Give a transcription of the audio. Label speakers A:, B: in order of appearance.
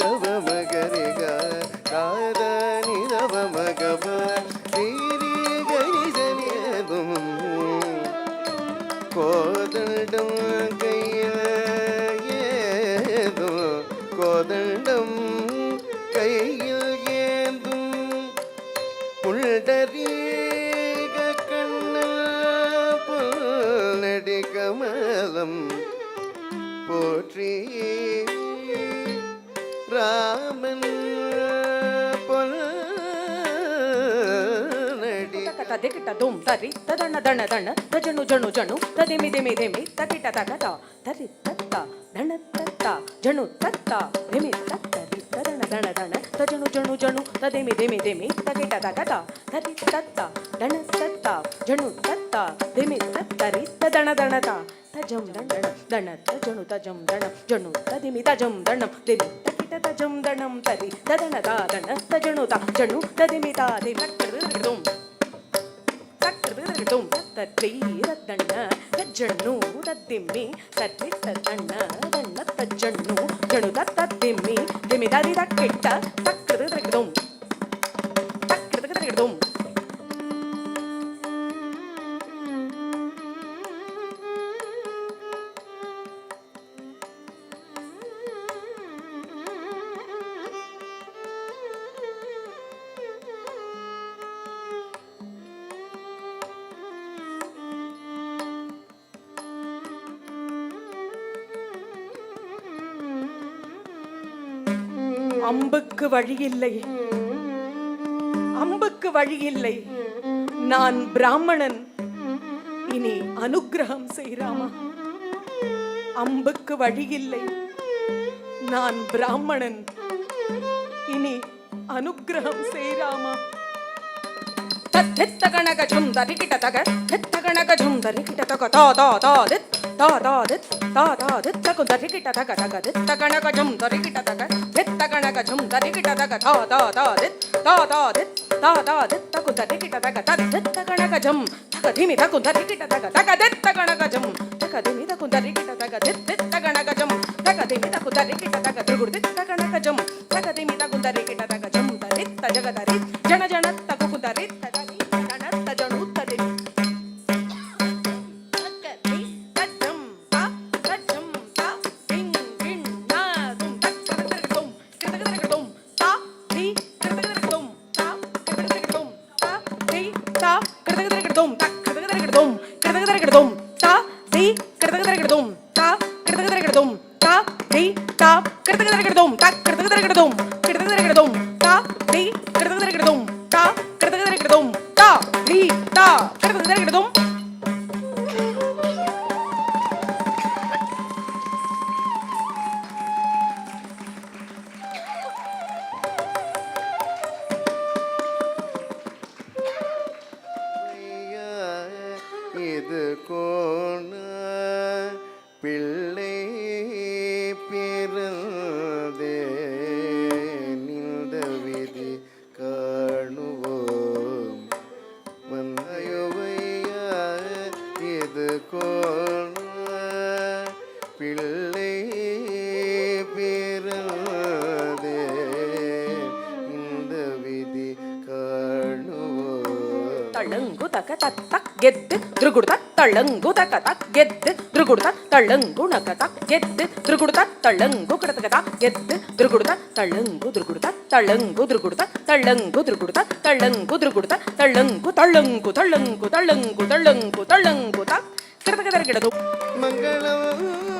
A: ರವ ಮಗರಿ ಗ ಗಾದ ನಿ ರವ ಮಗವ ರೀರಿ ಗರಿ ಸನಿಯದು கோதண்டம் கையில் ஏதோ கோதண்டம் கையில் ஏந்தும் புல்டரீக கண்ணல் புல்லடி கமலம் போற்றி ராமன்
B: ತದಿಕಿಟ ದುಮ್ ತರಿ ತದಣ ದಣ ದಣ ತಜಣು ಜಣು ಜಣು ತದಿಮಿ ದಿಮಿ ದಿಮಿ ತಕಿಟ ತಗತ ತರಿ ತತ್ತ ದಣ ತತ್ತ ಜಣು ತತ್ತ ದಿಮಿ ತತ್ತರಿ ತದಣ ದಣ ದಣ ತಜಣು ಜಣು ಜಣು ತದಿಮಿ ದಿಮಿ ದಿಮಿ ತಕಿಟ ತಗತ ತರಿ ತತ್ತ ದಣ ತತ್ತ ಜಣು ತತ್ತ ದಿಮಿ ತತ್ತರಿ ತದಣ ದಣತ ತಜಂ ದಣ ದಣ ತಜಣು ತಜಂ ದಣ ಜಣು ತದಿಮಿ ತಜಂ ದಣಂ ದಿಮಿ ತಕಿಟ ತಜಂ ದಣಂ ತರಿ ತದಣ ದಾದಣ ತಜಣು ತ ಜಣು ತದಿಮಿ ತಾದಿ ತಕ್ಕಡುಂ டும் தத்தி ரத்தண்ண தஜ்ஜண்ணு தத்திம்மி தத்தி தத்தண்ண தண்ண தஜ்ஜண்ணு ஜணு தத்திம்மி திமி ததி தக்கிட்ட தக்கிறது தக்கிடும் தக்கிறது தக்கிடும் அம்புக்கு வழியில்லை, அம்புக்கு வழியில்லை, நான் பிராமணன், இனி அனுக்கிரகம் செய்ராமா. அம்புக்கு வழியில்லை, நான் பிராமணன், இனி அனுக்கிரகம் செய்ராமா. தித்த கணகஜம் தரிக்கிட்ட தக தித்த கணகஜம் தரிக்கிட்ட தக தா தா தா தித் தா தா தித் தா தா தித் தகு தரிக்கிட்ட தக தக தித்த கணகஜம் தரிக்கிட்ட தக தித்த கணகஜம் தரிக்கிட்ட தக தா தா தா தித் தா தா தித் தா தா தித் தகு தரிக்கிட்ட தக தத் தித்த கணகஜம் தக திமி தகு தரிக்கிட்ட தக தக தித்த கணகஜம் தக திமி தகு தரிக்கிட்ட தக தித் தித்த கணகஜம் தக திமி தகு தரிக்கிட்ட தக திகுர் தித்த கணகஜம் தக திமி தகு தரிக்கிட்ட தக ஜம் தரித்த ஜகதரி ஜன ஜன தகு தரித்த
A: இது கோண பிள்ளை பிறந்தே நின்ற விதி காணுவோம் வந்தயுவையா இது கோண பிள்ளை பிறந்தே இந்த விதி காணுவோம்
B: தள்ளங்கு தக்க தத்தக் கெத்து திருகுடுத தள்ளங்கு தக்க தக் கெத்து திருகுடுத தள்ளங்கு நக்க தக் கெத்து திருகுடுத தள்ளங்கு கடத்தக கெத்து திருகுடுத தள்ளங்கு திருகுடுத தள்ளங்கு திருகுடுத தள்ளங்கு திருகுடுத தள்ளங்கு திருகுடுத தள்ளங்கு தள்ளங்கு தள்ளங்கு தள்ளங்கு தள்ளங்கு தள்ளங்கு தக் கடத்தக கிடது
A: மங்களம்